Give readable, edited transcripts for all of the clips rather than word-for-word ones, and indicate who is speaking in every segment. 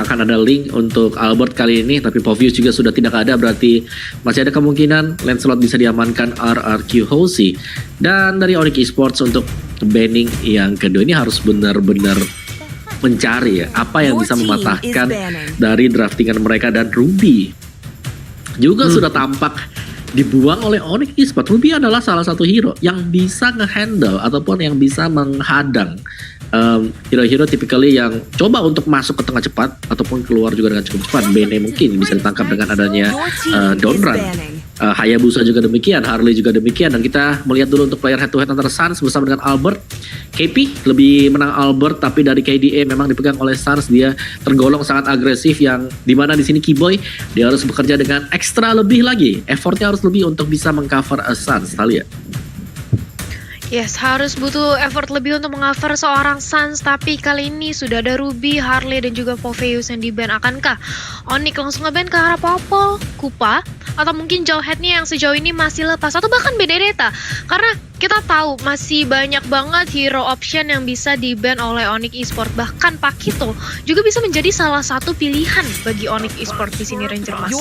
Speaker 1: akan ada link untuk Albert kali ini, tapi Povius juga sudah tidak ada, berarti masih ada kemungkinan Lancelot bisa diamankan RRQ Hoshi. Dan dari Onyx Esports untuk banning yang kedua ini harus benar-benar mencari ya apa yang bisa mematahkan dari draftingan mereka. Dan Ruby juga sudah tampak dibuang oleh Onyx Esports. Ruby adalah salah satu hero yang bisa ngehandle ataupun yang bisa menghadang hero-hero typically yang coba untuk masuk ke tengah cepat ataupun keluar juga dengan cukup cepat. Bene mungkin bisa ditangkap dengan adanya downrun. Hayabusa juga demikian, Harley juga demikian. Dan kita melihat dulu untuk player head to head antara Suns bersama dengan Albert. KP lebih menang Albert, tapi dari KDA memang dipegang oleh Suns. Dia tergolong sangat agresif, yang dimana di sini Keyboy dia harus bekerja dengan ekstra lebih lagi. Effortnya harus lebih untuk bisa mengcover Suns, Talia.
Speaker 2: Yes, harus butuh effort lebih untuk meng-cover seorang Suns, tapi kali ini sudah ada Ruby, Harley, dan juga Poveus yang di-ban. Akankah Onyx langsung nge-ban ke arah Popol, Kupa, atau mungkin Jawhead-nya yang sejauh ini masih lepas, atau bahkan Benedetta? Karena kita tahu masih banyak banget hero option yang bisa di-ban oleh Onyx Esports. Bahkan Pakito juga bisa menjadi salah satu pilihan bagi Onyx Esports di sini, Ranger Mas.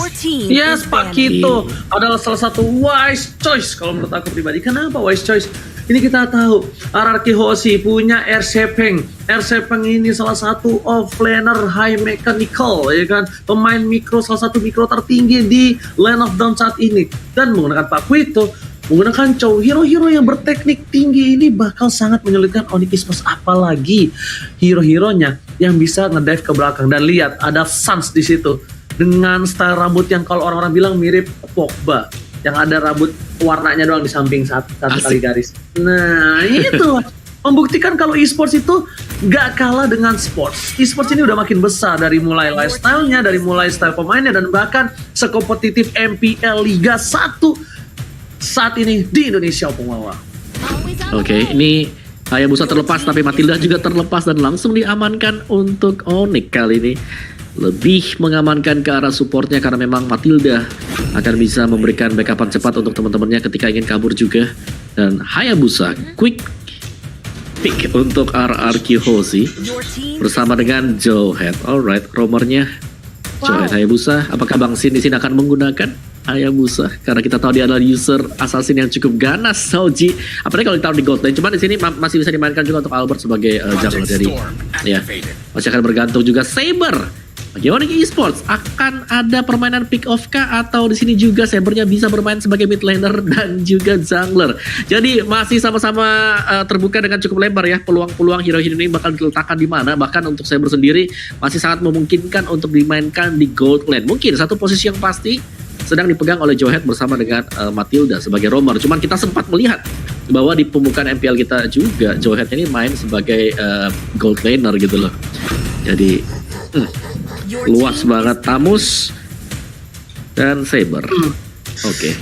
Speaker 3: Yes, Pakito adalah salah satu wise choice kalau menurut aku pribadi. Kenapa wise choice? Ini kita tahu RRQ Hoshi punya R7. R7 ini salah satu offlaner high mechanical, ya kan, pemain mikro, salah satu mikro tertinggi di Lane of Dawn saat ini. Dan menggunakan Pakito, menggunakan Chow, hero-hero yang berteknik tinggi ini bakal sangat menyulitkan Onyx Esports. Apalagi hero-heronya yang bisa ngedive ke belakang. Dan lihat ada Suns di situ dengan style rambut yang kalau orang-orang bilang mirip Pogba, yang ada rambut warnanya doang di samping satu kali garis. Nah itu membuktikan kalau esports itu gak kalah dengan sports. Esports ini udah makin besar, dari mulai lifestyle-nya, dari mulai style pemainnya, dan bahkan sekompetitif MPL Liga 1 saat ini di Indonesia, Pungwawa.
Speaker 1: Oke, ini Hayabusa terlepas, tapi Matilda juga terlepas dan langsung diamankan untuk Onyx kali ini. Lebih mengamankan ke arah supportnya karena memang Matilda akan bisa memberikan backupan cepat untuk teman-temannya ketika ingin kabur juga. Dan Hayabusa quick pick untuk RRQ Hoshi bersama dengan Jawhead. Alright, romernya Jawhead Hayabusa. Apakah Bang Sin di sini akan menggunakan Hayabusa? Karena kita tahu dia adalah user assassin yang cukup ganas, Soji. Apalagi kalau ditaruh di gold lane. Cuman di sini masih bisa dimainkan juga untuk Albert sebagai jungler dari ya. Masih akan bergantung juga Saber. Bagi Onyx Esports akan ada permainan pick off kah, atau di sini juga Sabernya bisa bermain sebagai mid laner dan juga jungler. Jadi masih sama-sama terbuka dengan cukup lebar ya, peluang-peluang hero-hero ini bakal diletakkan di mana. Bahkan untuk Saber sendiri masih sangat memungkinkan untuk dimainkan di gold lane. Mungkin satu posisi yang pasti sedang dipegang oleh Jawhead bersama dengan Matilda sebagai roamer. Cuman kita sempat melihat bahwa di pembukaan MPL kita juga Jawhead ini main sebagai gold laner gitu loh. Jadi luas banget Tamus dan Saber.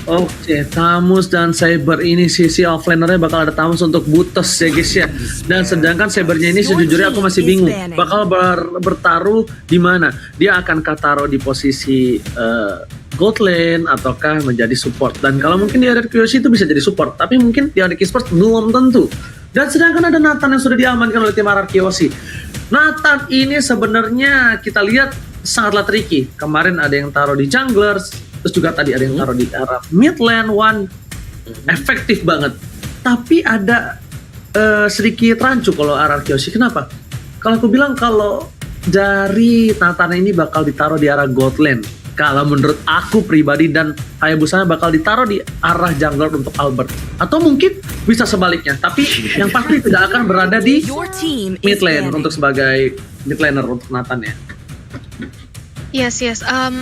Speaker 1: Oke,
Speaker 3: Tamus dan Saber ini sisi offlanernya bakal ada Tamus untuk Buttes ya guys ya. Dan sedangkan Sabernya ini sejujurnya aku masih bingung bakal bertaruh di mana. Dia akan taruh di posisi gold lane ataukah menjadi support. Dan kalau mungkin di RRQ Hoshi itu bisa jadi support, tapi mungkin di Onyx Esports belum tentu. Dan sedangkan ada Nathan yang sudah diamankan oleh tim RRQ Hoshi. Nathan ini sebenarnya kita lihat sangatlah tricky. Kemarin ada yang taruh di junglers, terus juga tadi ada yang taruh di arah mid lane one. Efektif banget. Tapi ada sedikit rancu kalau RRQ Hoshi. Kenapa? Kalau aku bilang kalau dari Nathan ini bakal ditaruh di arah gold lane. Kalau menurut aku pribadi, dan Hayabusa bakal ditaruh di arah jungler untuk Albert. Atau mungkin bisa sebaliknya. Tapi yang pasti tidak akan berada di mid lane untuk sebagai mid laner untuk Nathan ya.
Speaker 2: Yes.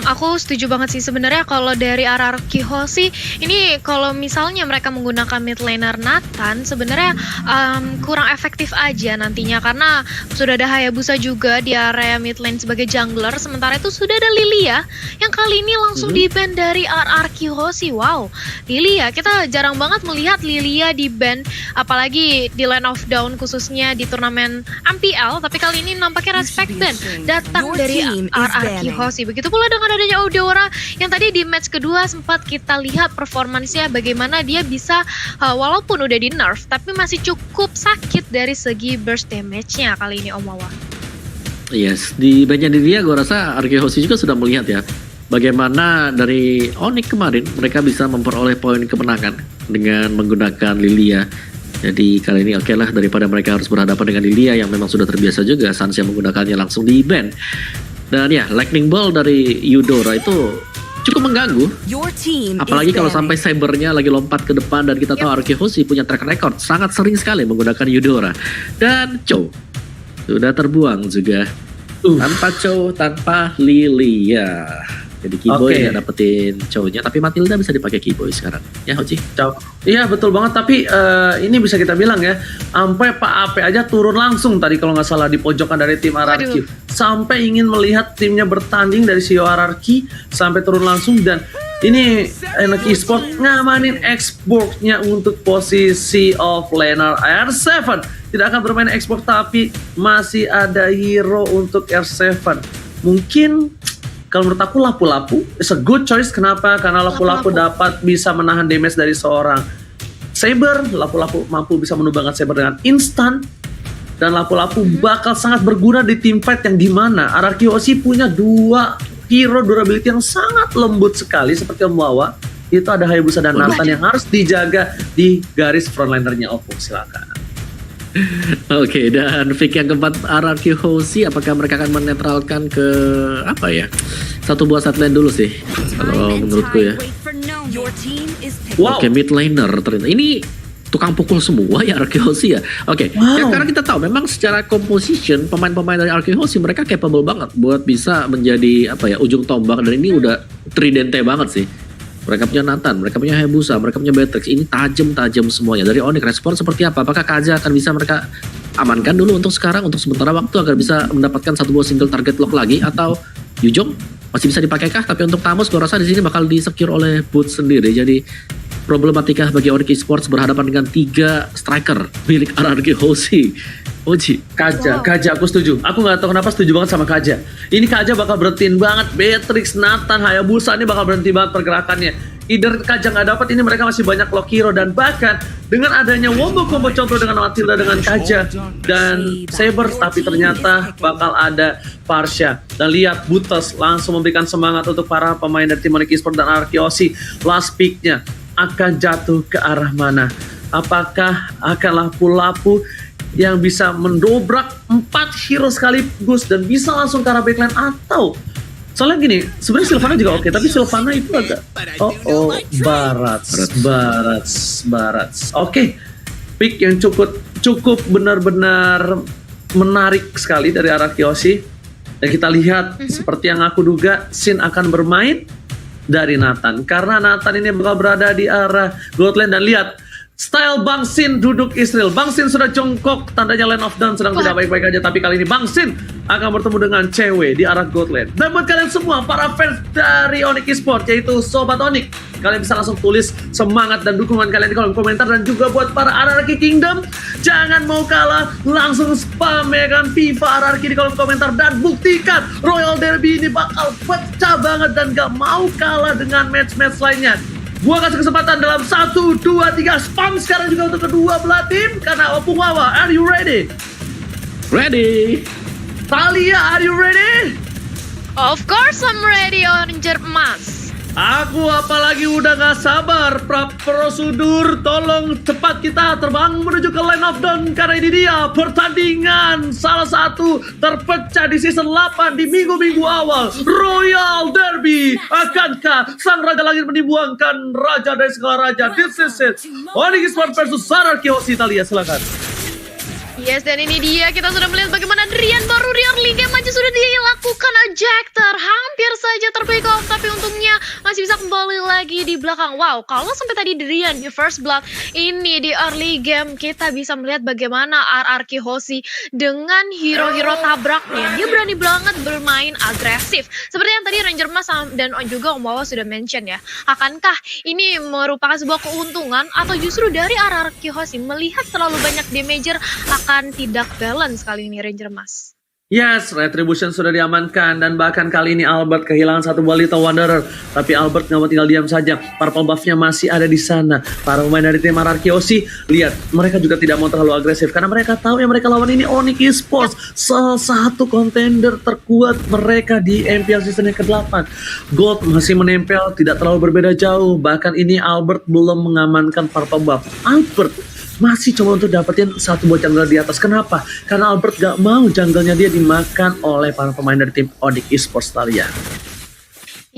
Speaker 2: Aku setuju banget sih sebenarnya kalau dari RRQ Hoshi ini, kalau misalnya mereka menggunakan mid laner Nathan sebenarnya kurang efektif aja nantinya, karena sudah ada Hayabusa juga di area mid lane sebagai jungler. Sementara itu sudah ada Lilia yang kali ini langsung di-ban dari RRQ Hoshi. Wow, Lilia, kita jarang banget melihat Lilia di-ban, apalagi di Lane of Dawn khususnya di turnamen MPL. Tapi kali ini nampaknya respect ban datang dari RRQ Hoshi. Begitu pula dengan adanya Audora yang tadi di match kedua sempat kita lihat performansnya bagaimana dia bisa walaupun udah di nerf tapi masih cukup sakit dari segi burst damage-nya kali ini, Om Wawa.
Speaker 1: Yes, di bandnya dia gue rasa RQ Hoshi juga sudah melihat ya bagaimana dari Onyx kemarin mereka bisa memperoleh poin kemenangan dengan menggunakan Lilia. Jadi kali ini oke lah daripada mereka harus berhadapan dengan Lilia yang memang sudah terbiasa juga, Sans yang menggunakannya langsung di ban. Dan ya, Lightning Ball dari Eudora itu cukup mengganggu. Apalagi kalau sampai Cybernya lagi lompat ke depan dan kita tahu RQ Hoshi punya track record sangat sering sekali menggunakan Eudora. Dan Chow sudah terbuang juga. Tanpa Chow, tanpa Lilia. Jadi Keyboy nggak dapetin Chow-nya, tapi Matilda bisa dipakai Keyboy sekarang. Ya Hoci?
Speaker 3: Iya betul banget, tapi ini bisa kita bilang ya, sampai Pak Ape aja turun langsung tadi kalau nggak salah di pojokan dari tim RRQ. Sampai ingin melihat timnya bertanding dari CEO RRQ, sampai turun langsung. Dan ini Enak Esport ngamanin Xbox-nya untuk posisi offlaner R7. Tidak akan bermain Xbox, tapi masih ada hero untuk R7. Mungkin kalau menurut aku Lapu-Lapu is a good choice. Kenapa? Karena Lapu-Lapu dapat bisa menahan damage dari seorang Saber. Lapu-Lapu mampu bisa menumbangkan Saber dengan instan. Dan Lapu-Lapu bakal sangat berguna di team fight yang dimana RRQ Hoshi punya dua hero durability yang sangat lembut sekali seperti Om Wawa. Itu ada Hayabusa dan Nathan yang harus dijaga di garis frontlinernya Oppo. Silakan.
Speaker 1: Oke, dan pick yang keempat RRQ Hoshi, apakah mereka akan menetralkan ke apa ya? Satu buah sideline dulu sih, kalau menurutku ya. Oke, mid laner ternyata ini tukang pukul semua ya RRQ Hoshi ya. Oke, ya karena kita tahu memang secara composition pemain-pemain dari RRQ Hoshi mereka capable banget buat bisa menjadi apa ya ujung tombak, dan ini udah tridente banget sih. Mereka punya Nathan, mereka punya Hayabusa, mereka punya Beatrix. Ini tajam-tajam semuanya. Dari Onyx respon seperti apa? Apakah Kaja akan bisa mereka amankan dulu untuk sekarang, untuk sementara waktu agar bisa mendapatkan satu buah single target lock lagi, atau Yujong masih bisa dipakaikah? Tapi untuk Tamus gue rasa di sini bakal di-secure oleh Boots sendiri. Jadi problematika bagi Onyx Esports berhadapan dengan 3 striker milik RRQ Hoshi. Oji.
Speaker 3: Kaja aku setuju. Aku nggak tahu kenapa setuju banget sama Kaja. Ini Kaja bakal berhentiin banget. Beatrix, Nathan, Hayabusa ini bakal berhenti banget pergerakannya. Either Kaja nggak dapat, ini mereka masih banyak lock hero. Dan bahkan dengan adanya wombo combo control dengan Matilda dengan Kaja dan Saber, tapi ternyata bakal ada Parsha. Dan lihat Butos langsung memberikan semangat untuk para pemain dari tim Onyx Esports dan RRQ Hoshi. Last pick-nya akan jatuh ke arah mana? Apakah akan Lapu-Lapu yang bisa mendobrak 4 hero sekaligus dan bisa langsung ke arah backline, atau soalnya gini, sebenarnya Sylvana juga oke, tapi Sylvana itu agak Barats. Oke, pick yang cukup benar-benar menarik sekali dari RRQ Hoshi. Dan kita lihat seperti yang aku duga, Sin akan bermain dari Nathan, karena Nathan ini bakal berada di arah Godland. Dan lihat style Bang Sin duduk Israel. Bang Sin sudah jongkok, tandanya Land of Dawn sedang tidak baik-baik aja. Tapi kali ini Bang Sin akan bertemu dengan cewek di arah Godland. Dan buat kalian semua, para fans dari Onyx Esports, yaitu Sobat Onyx, kalian bisa langsung tulis semangat dan dukungan kalian di kolom komentar. Dan juga buat para RRQ Kingdom, jangan mau kalah, langsung spam ya kan FIFA RRQ di kolom komentar. Dan buktikan Royal Derby ini bakal pecah banget dan gak mau kalah dengan match-match lainnya. Gua kasih kesempatan dalam 1, 2, 3 spam sekarang juga untuk kedua belah tim. Karena Opung Wawa, are you ready?
Speaker 1: Ready.
Speaker 3: Talia, are you ready?
Speaker 2: Of course I'm ready, Ranger Emas.
Speaker 3: Aku apalagi udah gak sabar. Prosedur, tolong cepat kita terbang menuju ke Land of Dawn. Karena ini dia pertandingan salah satu terpecah di season 8 di minggu-minggu awal. Royal Derby. Akankah sang Raja Langit menimbangkan Raja dari segala Raja? This is it. Onyx Esports versus RRQ Hoshi. Talia, silakan.
Speaker 2: Yes, dan ini dia, kita sudah melihat bagaimana Drian baru di early game aja sudah dilakukan ejector. Hampir saja terpick off, tapi untungnya masih bisa kembali lagi di belakang. Wow, kalau sampai tadi Drian di first blood, ini di early game kita bisa melihat bagaimana RRQ Hoshi dengan hero-hero tabraknya. Dia berani banget bermain agresif. Seperti yang tadi Ranger Mas dan juga Om Wawa sudah mention ya. Akankah ini merupakan sebuah keuntungan atau justru dari RRQ Hoshi melihat terlalu banyak damager akan tidak balance kali ini Ranger Mas?
Speaker 3: Yes, Retribution sudah diamankan dan bahkan kali ini Albert kehilangan satu buah Little Wanderer. Tapi Albert nggak mau tinggal diam saja. Purple buff-nya masih ada di sana. Para pemain dari tim RRQ Aussie, lihat mereka juga tidak mau terlalu agresif karena mereka tahu yang mereka lawan ini Onyx Esports, salah satu kontender terkuat mereka di MPL season yang ke-8. Gold masih menempel, tidak terlalu berbeda jauh. Bahkan ini Albert belum mengamankan Purple buff. Albert masih coba untuk dapetin satu buah jungle di atas. Kenapa? Karena Albert gak mau jungle-nya dia dimakan oleh para pemain dari tim Onyx Esports Talia.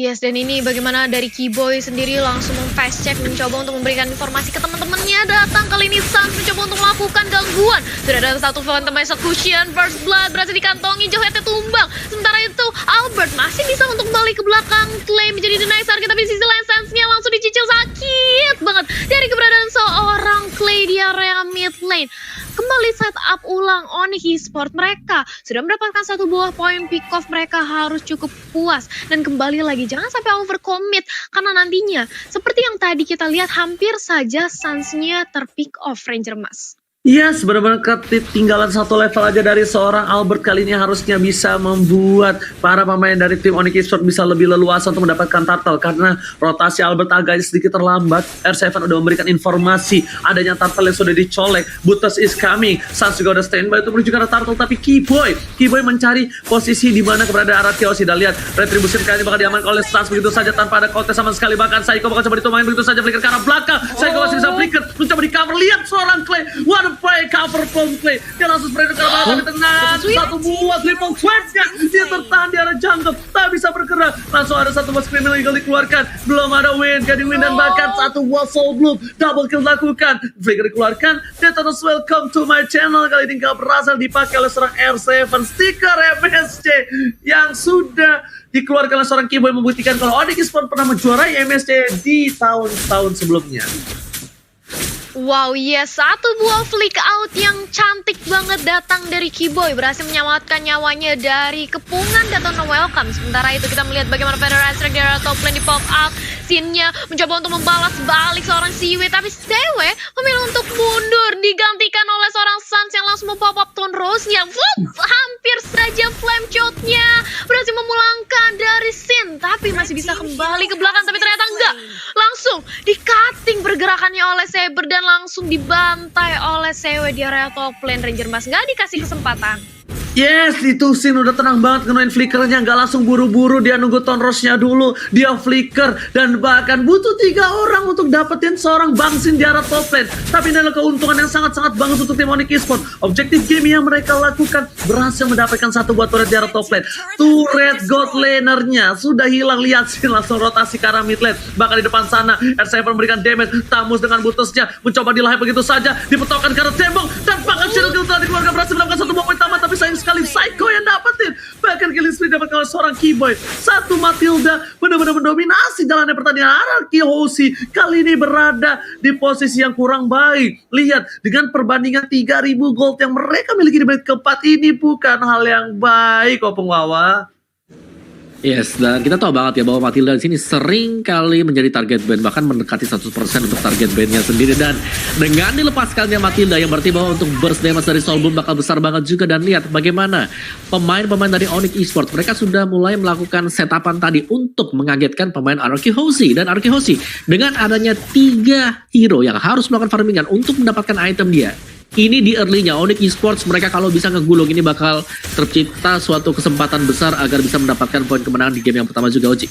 Speaker 2: Yes, dan ini bagaimana dari Keyboy sendiri langsung fast check mencoba untuk memberikan informasi ke teman-temannya. Datang kali ini Sans mencoba untuk melakukan gangguan. Sudah ada satu Phantom Execution, First Blood berhasil dikantongi, Johetnya tumbang. Sementara itu Albert masih bisa untuk balik ke belakang, claim menjadi the next target, tapi di sisi lain Sans-nya langsung dicicil sakit banget dari keberadaan seorang Clay di area mid lane. Kembali set up ulang Onyx Esports, mereka sudah mendapatkan satu buah poin pick off, mereka harus cukup puas dan kembali lagi jangan sampai overcommit karena nantinya seperti yang tadi kita lihat hampir saja Sans-nya terpick off Ranger Mas.
Speaker 3: Yes, benar-benar ketinggalan satu level aja dari seorang Albert. Kali ini harusnya bisa membuat para pemain dari tim Onyx Esports bisa lebih leluasa untuk mendapatkan turtle. Karena rotasi Albert agak sedikit terlambat. R7 udah memberikan informasi adanya turtle yang sudah dicolek. Butters is coming. Sans juga udah standby untuk menuju ke arah turtle. Tapi Keyboy mencari posisi di mana keberadaan RRQ Aussie. Dan lihat, Retribution kali ini bakal diamankan oleh Sans begitu saja tanpa ada kontes sama sekali. Bahkan Saiko bakal coba ditumain begitu saja. Flicker ke arah belakang. Saiko masih bisa flicker. Mencoba di cover. Lihat seorang Clay. What a play, cover from Clay. Dia langsung spray ke arah belakang di tengah. Satu buah triple sweep-nya. Dia tertahan di arah jungle. Tak bisa bergerak. Langsung ada satu buah Screaming Eagle dikeluarkan. Belum ada win. Gading win dan bahkan satu buah Soul Bloom. Double kill dilakukan. Flicker dikeluarkan. Detonos welcome to my channel. Kali ini gak berhasil dipakai oleh seorang R7. Stiker MSC yang sudah dikeluarkan oleh seorang Keyboy membuktikan kalau Onyx Esports pernah menjuarai MSC di tahun-tahun sebelumnya.
Speaker 2: Wow, yes, satu buah flick out yang cantik banget datang dari Keyboy, berhasil menyelamatkan nyawanya dari kepungan Detono welcome. Sementara itu kita melihat bagaimana Feather Astrek dari top lane di pop up, scene-nya mencoba untuk membalas balik seorang Siwe, tapi Siwe memilih untuk mundur, digantikan oleh seorang Sans yang langsung pop up Tone Rose-nya. Hampir saja flame shot-nya berhasil memulangkan dari scene, tapi masih bisa kembali ke belakang, tapi ternyata enggak. Langsung di-cutting pergerakannya oleh Saber dan langsung dibantai oleh Sewe di area top lane. Ranger Mas nggak dikasih kesempatan.
Speaker 3: Yes, itu Sin udah tenang banget ngenuin flickernya, nggak langsung buru-buru, dia nunggu Tonrosnya dulu, dia flicker, dan bahkan butuh 3 orang untuk dapetin seorang Bangsin di arah top lane. Tapi ini adalah keuntungan yang sangat-sangat bagus untuk tim Onyx Esports. Objektif game yang mereka lakukan berhasil mendapatkan satu buat turret di arah top lane. Turret god lanernya sudah hilang, lihat Sin langsung rotasi ke arah mid lane. Bahkan di depan sana, R7 memberikan damage, Tamus dengan butusnya mencoba dilahap begitu saja, dipetokkan ke arah tembok, dan bahkan Shadow Kill telah dikeluarkan, berhasil mendapatkan satu buah poin tamat, tapi sayang sekali Psycho yang dapetin. Bahkan killing spree dapat oleh seorang Keyboy. Satu Matilda benar-benar mendominasi jalannya pertandingan. RRQ Aussie kali ini berada di posisi yang kurang baik. Lihat, dengan perbandingan 3000 gold yang mereka miliki di menit keempat ini bukan hal yang baik, Opung Wawa.
Speaker 1: Yes, dan kita tahu banget ya bahwa Matilda di sini sering kali menjadi target ban, bahkan mendekati 100% untuk target ban-nya sendiri. Dan dengan dilepaskannya Matilda yang berarti bahwa untuk burst damage dari Soul Bloom bakal besar banget juga. Dan lihat bagaimana pemain-pemain dari Onyx Esports, mereka sudah mulai melakukan setapan tadi untuk mengagetkan pemain RRQ Aussie. Dan RRQ Aussie dengan adanya 3 hero yang harus melakukan farmingan untuk mendapatkan item dia. Ini di early-nya Onyx Esports, mereka kalau bisa ngegulung ini bakal tercipta suatu kesempatan besar agar bisa mendapatkan poin kemenangan di game yang pertama juga, Oji.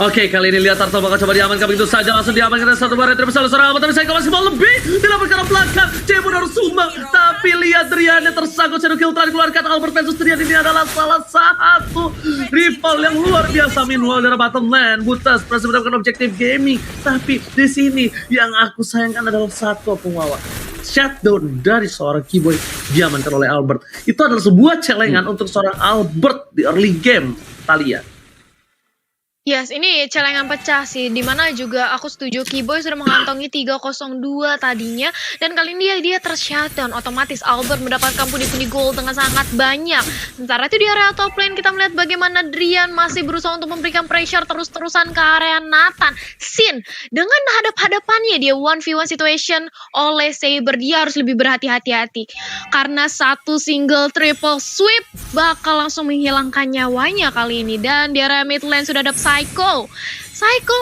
Speaker 3: Oke, kali ini lihat Turtle bakal coba diamankan begitu saja, langsung diamankan dari satu barret dari seorang Albert, tapi saya masih mau lebih dilaporkan ke belakang. Cebun harus sumbang, tapi lihat Driannya tersangkut. Shadow Kill telah dikeluarkan. Albert versus Drian ini adalah salah satu rival yang luar biasa. Meanwhile dari bottom lane, Butas berhasil mendapatkan objektif gaming, tapi di sini yang aku sayangkan adalah satu pengawal. Shutdown dari seorang Keyboy diamankan oleh Albert. Itu adalah sebuah celengan untuk seorang Albert di early game, Talia.
Speaker 2: Yes, ini celengan pecah sih, dimana juga aku setuju Keyboy sudah mengantongi 302 tadinya, dan kali ini dia tershutdown, otomatis Albert mendapatkan pundi-pundi gol dengan sangat banyak. Sementara itu di area top lane kita melihat bagaimana Drian masih berusaha untuk memberikan pressure terus-terusan ke area Nathan. Sin, dengan hadap-hadapannya dia 1v1 situation oleh Saber, dia harus lebih berhati-hati karena satu single triple sweep bakal langsung menghilangkan nyawanya kali ini. Dan di area mid lane sudah ada Psycho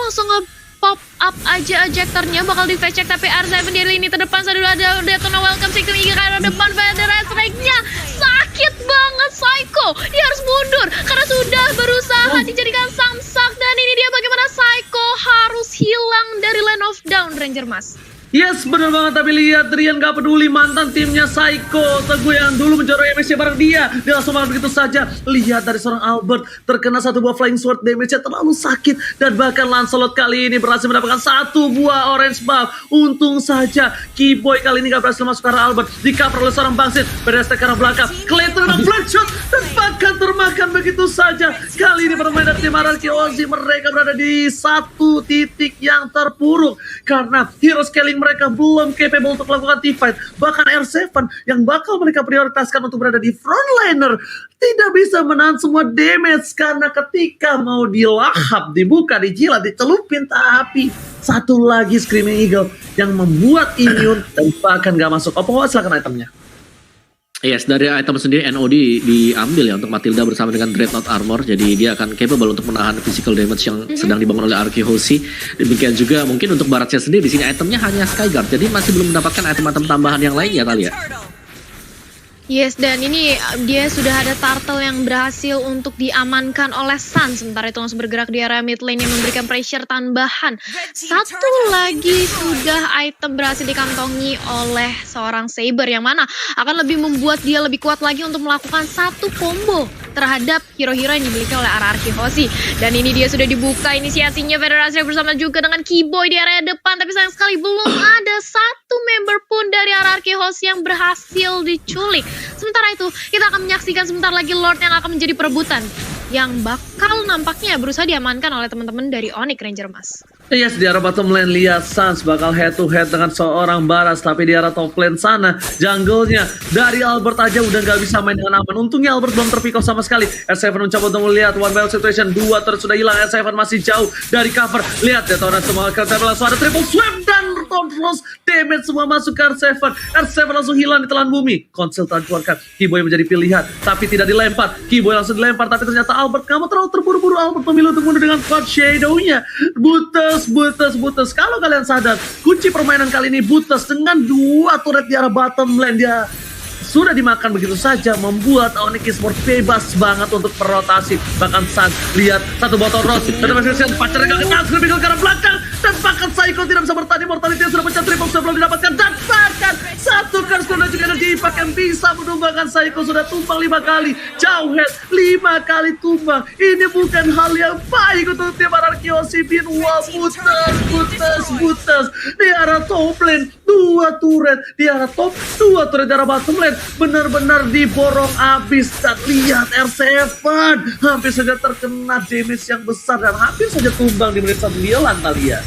Speaker 2: langsung nge-pop up aja ejectornya, bakal di fetch check tapi R7 di lini terdepan dulu ada Daytona welcome Siktum ke arah depan pada strike-nya. Sakit banget Psycho, dia harus mundur karena sudah berusaha dijadikan samsak, dan ini dia bagaimana Psycho harus hilang dari Land of Down Ranger Mas.
Speaker 3: Yes, bener banget, tapi lihat Drian gak peduli mantan timnya Psycho Teguh yang dulu menjoroi MSC bareng dia langsung malah begitu saja. Lihat dari seorang Albert terkena satu buah flying sword, damage-nya terlalu sakit, dan bahkan Lancelot kali ini berhasil mendapatkan satu buah orange buff. Untung saja Keyboy kali ini gak berhasil masuk ke arah Albert, di cover oleh seorang Bangsit, beres ke arah belakang, Clayton dengan flat shot dan bahkan termakan begitu saja. Kali ini bermain dari tim RRQ Ozi, mereka berada di satu titik yang terpuruk karena hero scaling mereka belum capable untuk melakukan teamfight. Bahkan R7 yang bakal mereka prioritaskan untuk berada di frontliner tidak bisa menahan semua damage karena ketika mau dilahap, dibuka, dijilat, dicelupin, tapi satu lagi Screaming Eagle yang membuat immune dan bahkan gak masuk. Silakan itemnya.
Speaker 1: Yes, dari item sendiri NOD diambil ya untuk Matilda bersama dengan Dreadnought Armor. Jadi dia akan capable untuk menahan physical damage yang sedang dibangun oleh Arky Hoshi. Demikian juga mungkin untuk Baratnya sendiri di sini itemnya hanya Skyguard. Jadi masih belum mendapatkan item-item tambahan yang lain ya Talia.
Speaker 2: Yes, dan ini dia sudah ada turtle yang berhasil untuk diamankan oleh Sun. Sementara itu langsung bergerak di area mid lane yang memberikan pressure tambahan. Satu lagi sudah item berhasil dikantongi oleh seorang Saber, yang mana akan lebih membuat dia lebih kuat lagi untuk melakukan satu combo terhadap hero-hero yang dimiliki oleh RRQ Hoshi. Dan ini dia sudah dibuka inisiasinya Federasi bersama juga dengan Keyboy di area depan, tapi sayang sekali belum ada satu member pun dari RRQ Hoshi yang berhasil diculik. Sementara itu, kita akan menyaksikan sebentar lagi Lord yang akan menjadi perebutan yang bakal nampaknya berusaha diamankan oleh teman-teman dari Onyx Ranger Mas.
Speaker 3: Yes, di arah bottom lane lihat Sans bakal head to head dengan seorang Baras, tapi di arah top lane sana jungle-nya dari Albert aja udah gak bisa main dengan aman. Untungnya Albert belum terpikau sama sekali. R7 mencoba untuk melihat one battle situation, 2 terus sudah hilang. R7 masih jauh dari cover. Lihat Daytona semua R7 langsung ada triple sweep dan terus damage semua masuk ke R7. R7 langsung hilang di telan bumi. Konsultan keluarkan, Keyboy menjadi pilihan tapi tidak dilempar. Keyboy langsung dilempar tapi ternyata Albert kamu terlalu terburu-buru. Albert memilih untuk mundur dengan quad shadow-nya. Buttes. Kalau kalian sadar, kunci permainan kali ini Buttes dengan 2 turret di arah bottom lane. Dia sudah dimakan begitu saja, membuat Onyx Esports bebas banget untuk berrotasi. Bahkan Sans lihat satu botol rose, dan masih pacarnya gak kenal, Screaming ke arah belakang, dan bahkan Psycho tidak bisa bertani. Mortality sudah pecah, triple sudah belum didapatkan, dan bahkan satu curse dan juga energi impact yang bisa menumbangkan Psycho sudah tumbang 5 kali. Jauh head 5 kali tumbang. Ini bukan hal yang baik untuk tim RRQ Hoshi. Wah, Buttes di arah top lane, 2 turret di arah top, 2 turret di arah bottom lane. Benar-benar diborong abis. Dan lihat R7 hampir saja terkena damage yang besar dan hampir saja tumbang di menit 9 Talia.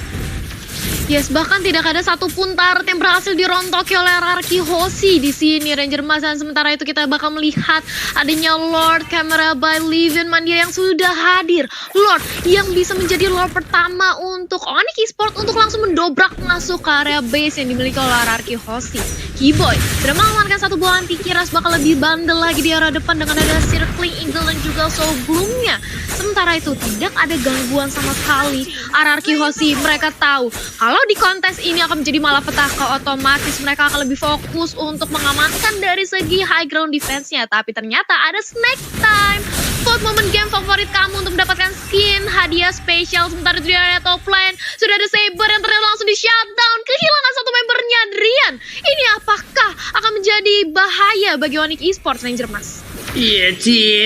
Speaker 2: Yes, bahkan tidak ada satupun turret yang berhasil dirontoki oleh RRQ Hoshi di sini Ranger Mas. Dan sementara itu kita bakal melihat adanya Lord Camera by Livin Mandiri yang sudah hadir. Lord yang bisa menjadi Lord pertama untuk Onyx Esports untuk langsung mendobrak masuk ke area base yang dimiliki oleh RRQ Hoshi. Keyboy sudah mengamankan satu buah anti kiras, bakal lebih bandel lagi di area depan dengan ada Circling Eagle dan juga Soul Bloom-nya. Sementara itu tidak ada gangguan sama sekali. RRQ Hoshi mereka tahu kalau di kontes ini akan menjadi malapetaka, otomatis mereka akan lebih fokus untuk mengamankan dari segi high ground defense-nya. Tapi ternyata ada snack time. Vote momen game favorit kamu untuk mendapatkan skin hadiah spesial. Sementara itu di area top lane sudah ada Saber yang ternyata langsung di shutdown. Kehilangan satu membernya, Drian. Ini apakah akan menjadi bahaya bagi Onyx Esports Ranger Mas?
Speaker 3: Iya,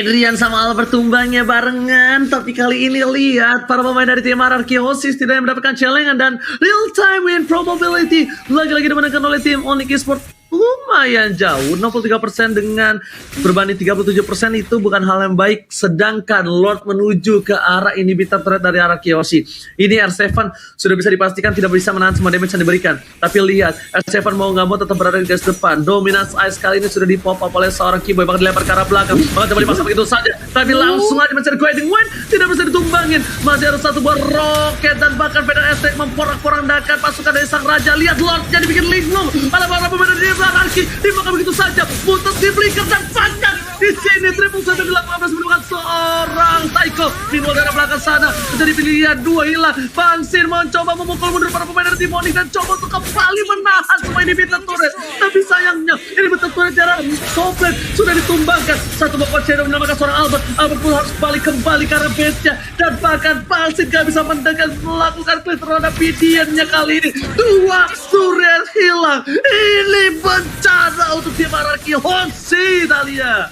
Speaker 3: Drian sama Albert tumbangnya barengan. Tapi kali ini lihat para pemain dari tim RRQ Hoshi setidaknya mendapatkan celengan dan real time win probability lagi-lagi dimenangkan oleh tim Onyx Esports. lumayan jauh. 63% dengan berbanding 37% itu bukan hal yang baik. Sedangkan Lord menuju ke arah inhibitor turret dari arah Kyoshi. Ini R7 sudah bisa dipastikan tidak bisa menahan semua damage yang diberikan. Tapi lihat, R7 mau nggak mau tetap berada di garis depan. Dominance Ice kali ini sudah dipop up oleh seorang Keyboy, bahkan dilempar ke arah belakang. Bahkan coba dipasang begitu saja. Tapi langsung aja mencari Guiding Wind, tidak bisa ditumbangin. Masih ada satu buah roket dan bahkan Vader Aztec memporak-porandakan pasukan dari sang raja. Lihat Lordnya dibikin linglung. Ada para pemain dari Arki dimakan begitu saja. Butuh di flicker dan bahkan di sini triple saja dilakukan menemukan seorang Taiko di luar dari belakang sana. Menjadi pilihan dua hilang. Bang Sin mencoba memukul mundur para pemain dari Demonic dan coba untuk kembali menahan semua inhibitor turret. Tapi sayangnya inhibitor turret jarak komplit sudah ditumbangkan. Satu bapak Shadow menamakan seorang Albert. Albert pun harus kembali ke arah base-nya. Dan bahkan Bang Sin gak bisa mendekat melakukan clear terhadap Pidiannya kali ini. Dua turret hilang. Ini bencana untuk tim Araki Honsi, Talia.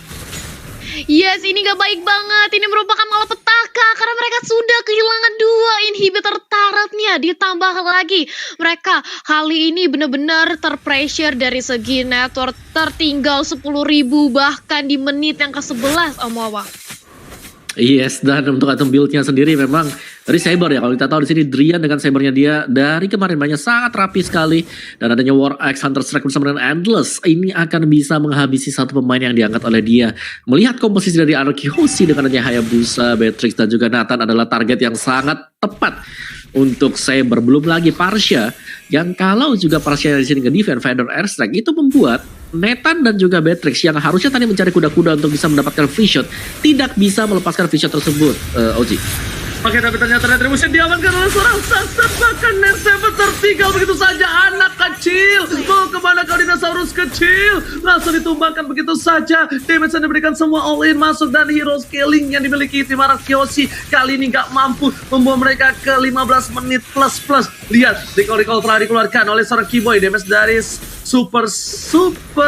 Speaker 2: Yes, ini gak baik banget. Ini merupakan malapetaka karena mereka sudah kehilangan 2 inhibitor turretnya. Ditambah lagi mereka kali ini benar-benar terpressure dari segi network, tertinggal 10.000 bahkan di menit yang ke-11, Om Wawa.
Speaker 1: Yes, dan untuk item build-nya sendiri memang dari Saber ya. Kalau kita tahu di sini Drian dengan Sabernya dia dari kemarin banyak sangat rapi sekali, dan adanya War Axe, Hunter Strike bersama dengan Endless ini akan bisa menghabisi satu pemain yang diangkat oleh dia. Melihat komposisi dari Araki Hoshi dengan adanya Hayabusa, Beatrix dan juga Nathan adalah target yang sangat tepat untuk Saber. Belum lagi Parsha yang kalau juga Parsha di sini nge-defend Vader Airstrike itu membuat Nathan dan juga Beatrix yang harusnya tadi mencari kuda-kuda untuk bisa mendapatkan free shot tidak bisa melepaskan free shot tersebut. Oji.
Speaker 3: Oke, tapi ternyata Retribution diamankan oleh seorang Saster. Bahkan Nerseven tertinggal begitu saja. Anak kecil, mau kemana kau dinosaurus kecil? Langsung ditumbangkan begitu saja. Damage yang diberikan semua all in masuk, dan hero scaling yang dimiliki tim Araki Hoshi kali ini gak mampu membawa mereka ke 15 menit plus. Lihat, recall telah dikeluarkan oleh seorang Keyboy. Damage dari super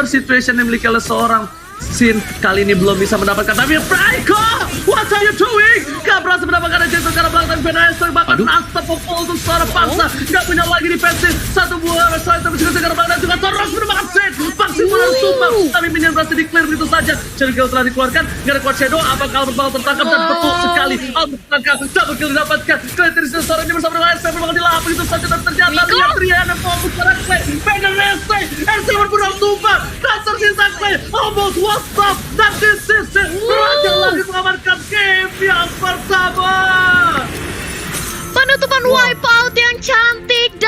Speaker 3: situation yang dimiliki oleh seorang Sin kali ini belum bisa mendapatkan. Tapi Praiko, what are you doing? Gak berhasil mendapatkan Jason karena belakang Benaester. Bahkan unstoppable untuk seorang paksa. Gak punya lagi defensif. Satu buah Westlight tapi juga sekarang belakang juga terus mendapatkan set. Vaksin pun harus tumbang. Tapi minion berhasil di-clear begitu saja. Jericho telah dikeluarkan. Gak ada Quad Shadow. Apakah Albert bakal tertangkap? Dan betul sekali Albert tertangkap. Double kill didapatkan. Clear seorang ini bersama dengan SP bakal dilahap begitu saja. Dan ternyata lihat Triana fokus pada Clay. Benaester. RC pun harus tumbang. Dan tersisa Clay. Almost what's up? Dan this is it. Raja lagi mengamankan game yang pertama.
Speaker 2: Penutupan wipeout